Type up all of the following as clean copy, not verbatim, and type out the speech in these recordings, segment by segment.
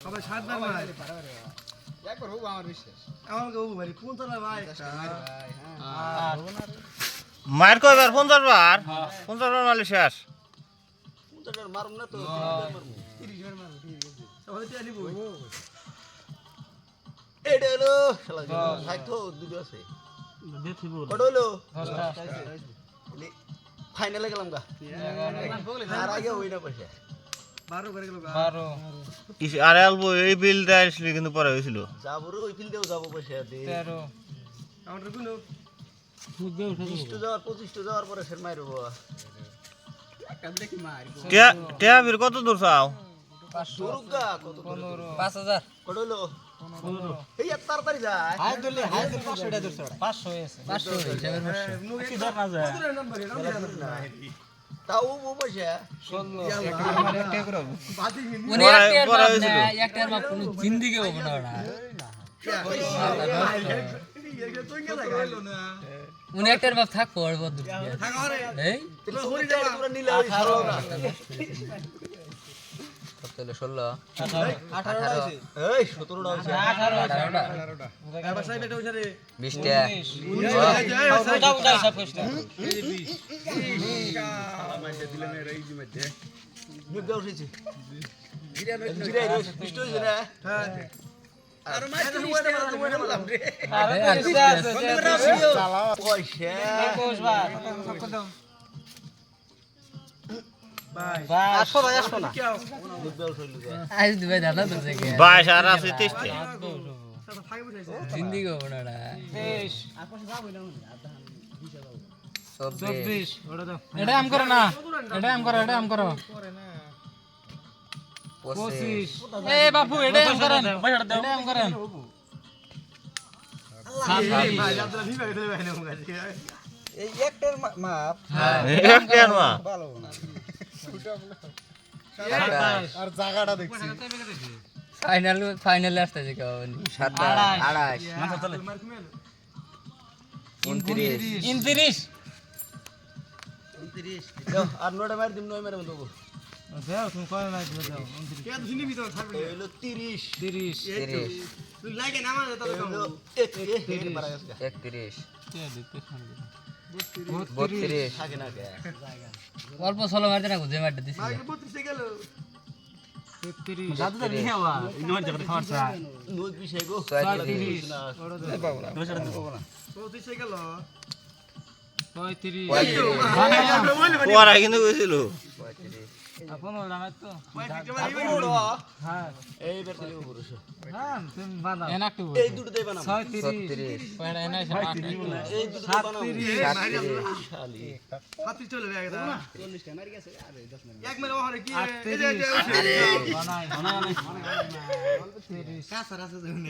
সবাই 7 বার মার একবার হোক আমার বিশ্বাস আমাকে ও ভাই 15 ভাই মার কয়বার 50 বার 50 বার মারলে শেষ 50 বার মারুম না তো 30 বার মারবো সবাই তে আনিব এটা হলো শালা ভাই তো দুটো আছে কত হলো ফাইনালে গেলাম গা আর আগে হই না পয়সা 12 করে গেল 12 আরে অল্প এই বিলটা আসলে কিন্তু পরে হয়েছিল যাবো রে ওই ফিল্ডেও যাবো পয়সা দে 13 কাউন্টার গুলো 20 যাওয়ার 25 যাওয়ার পরে সের মাইরবো টিয়া বীর কত দূর চাও 500 গা কত 5000 কত হলো এই এত তাড়াতাড়ি যায় হাই দিলে 500 টা দূর 500 হয়েছে 500 হিসাবের 500 কি ধর না যায় কত নাম্বার এটা তাও ও পয়সা 16 একটা মানে একটা করে বাদি উনি একটার মাপ কোনো জিন্দেগি হবে না ওটা উনি একটার মাপ থাকবো আর বড় দূর এই তোমরা নিলে ওই ছাড়ো না তাহলে 16 18টা হইছে এই 17টা হইছে 18টা এবার সাইড এটা ওইখানে 20 টা দাও দাও সব কষ্ট নিয়ে দাও হইছে জিরাই রইছে পিষ্ট হইছে না হ্যাঁ আর মাছ তো ওইটা বললাম রে আরে পয়সা 21 বার সব দাও ভাই আসো ভাই আসো না নিয়ে দাও হইলো আজ দিবে দাদা তো দেখে 22 আর আছে 23 তে ফাইভ উঠাইছে জিন্দেগি হবে না ওটা 23 আর পাশে যাবো না 24 ওটা দাও এটা আম করো না এটা আম করো করে না 25 এ বাপু এটা আম করেন এটা আম করেন ভাই আপনারা ভিভা গেলে ভাই না মুগাছি এই একটার মাপ হ্যাঁ এক কেন মা ভালো না আর জায়গাটা দেখছি ফাইনালে আসতেছে কেমন 28 মাথা তলে মার কমেল 29 দাও আর নয়টা মার দিম নয় মারে দেবো দাও তুমি কয় না দিলে দাও কে তো জিনি ভিতর থাকবে হইলো 30 30 তুই লাগে না মানে তাহলে কম হইলো 1 মারা গেছে 32 থাকে না কে অল্প সলো মারতে না গুজে মারতে দিছি ভাই 32 এ গেল 33 দাদু তো নিয়ে আওয়া ইনো জায়গা খাওয়ার চা নোজ বিষয় গো 34 34 এ গেল 35 পরে কিন্তু কইছিল আপন জানাই তো হ্যাঁ এই বেরতে লিখো পুরুষ হ্যাঁ তুমি বানাও এনাকটু এই দুটো দেবা না 36 পয়না এনা এই দুটো দেবা না শালি 32 চলে যায় এটা 40 টা মারি গেছে আরে 10 মিনিট এক মিনিট ওরে কি বানাই কাঁচা রাসা জন্য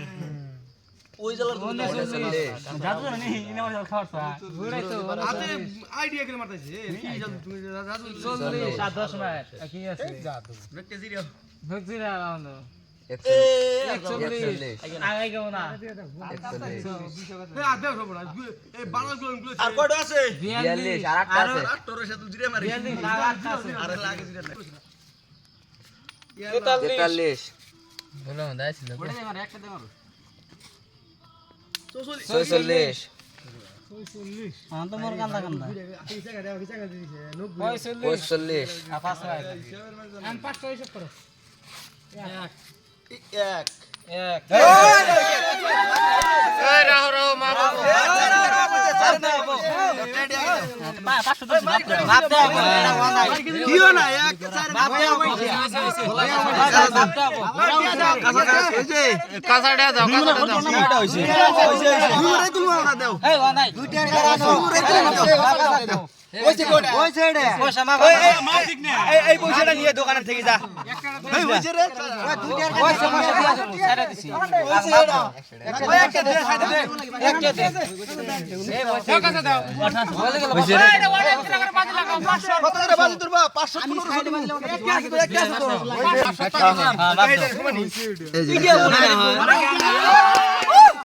ওই জালার জাদু না ইনা আমার খাওয়ার চা ঘুরে তো আপনি আইডিয়া করে মারতেছে কি জাদু তুমি জাদু 40 আর 10 মাস কি আছে জাদু দেখতে জিরো ভক্তিরা রাউন্ড 41 আগে গো না এই আদে সব না এই বানাস গুলো আর কয়টা আছে 42 আর একটা আছে তোর সাথে জিরে মারি 42 আছে আর লাগে জিরে না 43 বলো দাইছিল বড় দে মার একটা দে মার 46 হ্যাঁ তো মোর কান্দা কান্দা 45 আপাস আম 500 হিসাব করো এক এই রাহো মা দিও না এক কাঁচাটা দাও এই পয়সাটা নিয়ে দোকানের থেকে যা হ্যাঁ